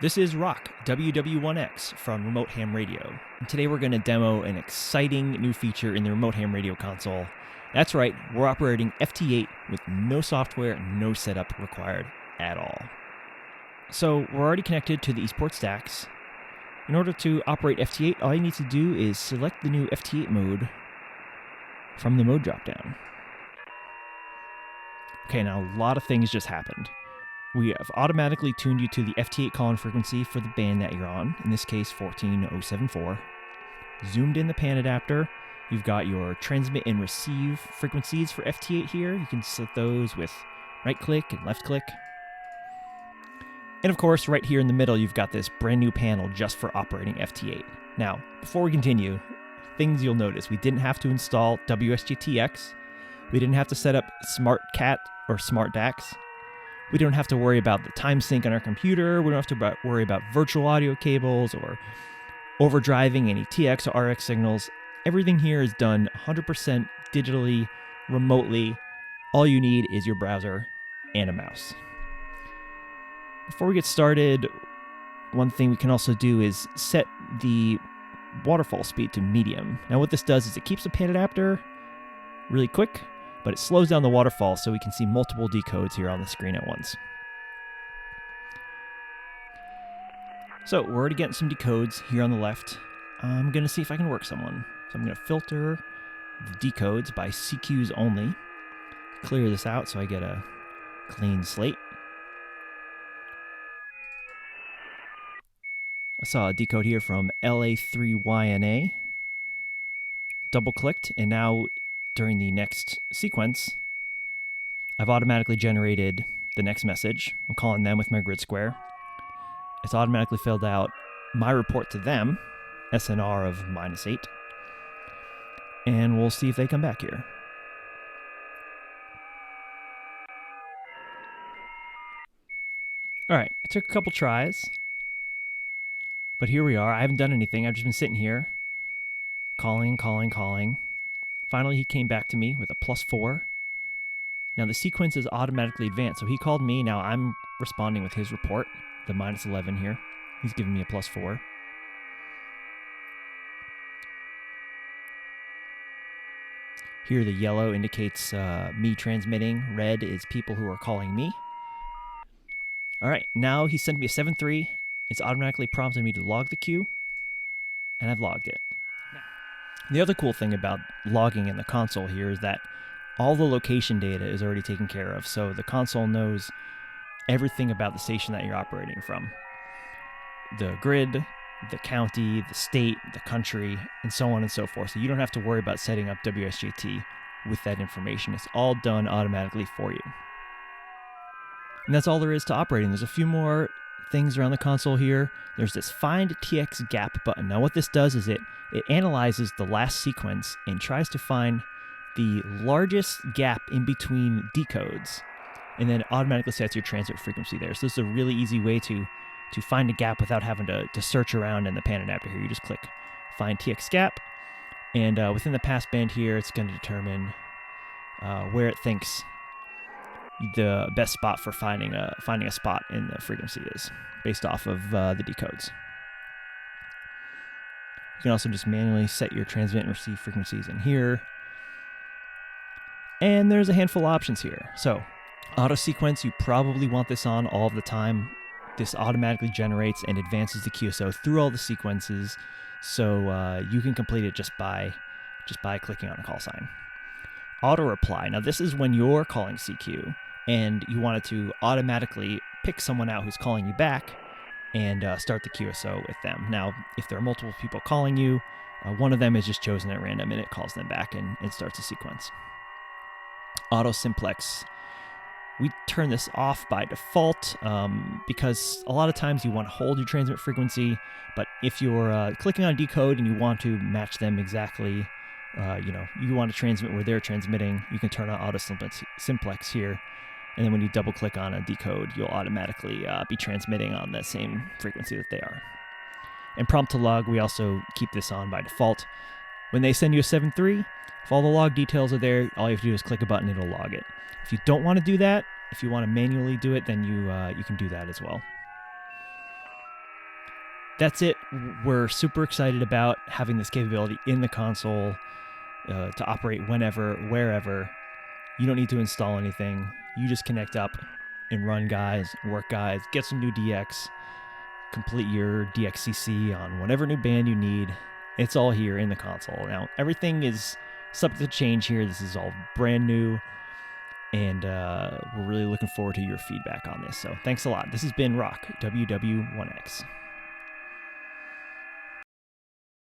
This is Rock, WW1X from Remote Ham Radio, and today we're going to demo an exciting new feature in the Remote Ham Radio console. That's right, we're operating FT8 with no software, no setup required at all. So we're already connected to the eSport stacks. In order to operate FT8, all you need to do is select the new FT8 mode from the mode dropdown. Okay, now a lot of things just happened. We have automatically tuned you to the FT8 call-in frequency for the band that you're on, in this case 14074. Zoomed in the pan adapter. You've got your transmit and receive frequencies for FT8 here. You can set those with right click and left click. And of course, right here in the middle, you've got this brand new panel just for operating FT8. Now, before we continue, things you'll notice. We didn't have to install WSGTX. We didn't have to set up SmartCat or SmartDAX. We don't have to worry about the time sync on our computer. We don't have to worry about virtual audio cables or overdriving any TX or RX signals. Everything here is done 100% digitally, remotely. All you need is your browser and a mouse. Before we get started, one thing we can also do is set the waterfall speed to medium. Now what this does is it keeps the pan adapter really quick, but it slows down the waterfall so we can see multiple decodes here on the screen at once. So we're already getting some decodes here on the left. I'm going to see if I can work someone. So I'm going to filter the decodes by CQs only. Clear this out so I get a clean slate. I saw a decode here from LA3YNA. Double-clicked, and now during the next sequence, I've automatically generated the next message. I'm calling them with my grid square. It's automatically filled out my report to them, SNR of -8. And we'll see if they come back here. All right, it took a couple tries, but here we are. I haven't done anything. I've just been sitting here, calling. Finally, he came back to me with a +4. Now, the sequence is automatically advanced, so he called me. Now, I'm responding with his report, the -11 here. He's giving me a +4. Here, the yellow indicates me transmitting. Red is people who are calling me. All right, now he sent me a 7.3. It's automatically prompted me to log the queue, and I've logged it. The other cool thing about logging in the console here is that all the location data is already taken care of, so the console knows everything about the station that you're operating from. The grid, the county, the state, the country, and so on and so forth. So you don't have to worry about setting up WSGT with that information. It's all done automatically for you. And that's all there is to operating. There's a few more things around the console here. There's this Find TX Gap button. Now what this does is it analyzes the last sequence and tries to find the largest gap in between decodes, and then automatically sets your transmit frequency there. So this is a really easy way to find a gap without having to search around in the pan adapter here. You just click Find TX Gap, and within the passband here, it's going to determine where it thinks the best spot for finding a spot in the frequency is, based off of the decodes. You can also just manually set your transmit and receive frequencies in here. And there's a handful of options here. So, auto sequence, you probably want this on all of the time. This automatically generates and advances the QSO through all the sequences, so you can complete it just by clicking on a call sign. Auto reply. Now this is when you're calling CQ and you want it to automatically pick someone out who's calling you back and start the QSO with them. Now, if there are multiple people calling you, one of them is just chosen at random and it calls them back and starts a sequence. Auto simplex. We turn this off by default because a lot of times you want to hold your transmit frequency, but if you're clicking on decode and you want to match them exactly, you want to transmit where they're transmitting, you can turn on auto simplex here. And then when you double click on a decode, you'll automatically be transmitting on the same frequency that they are. And prompt to log, we also keep this on by default. When they send you a 7.3, if all the log details are there, all you have to do is click a button, it'll log it. If you don't want to do that, if you want to manually do it, then you can do that as well. that's it. We're super excited about having this capability in the console to operate whenever, wherever. You don't need to install anything. You just connect up and run guys, work guys, get some new DX, complete your DXCC on whatever new band you need. It's all here in the console. Now, everything is subject to change here. This is all brand new, and we're really looking forward to your feedback on this. So thanks a lot. This has been Rock, WW1X.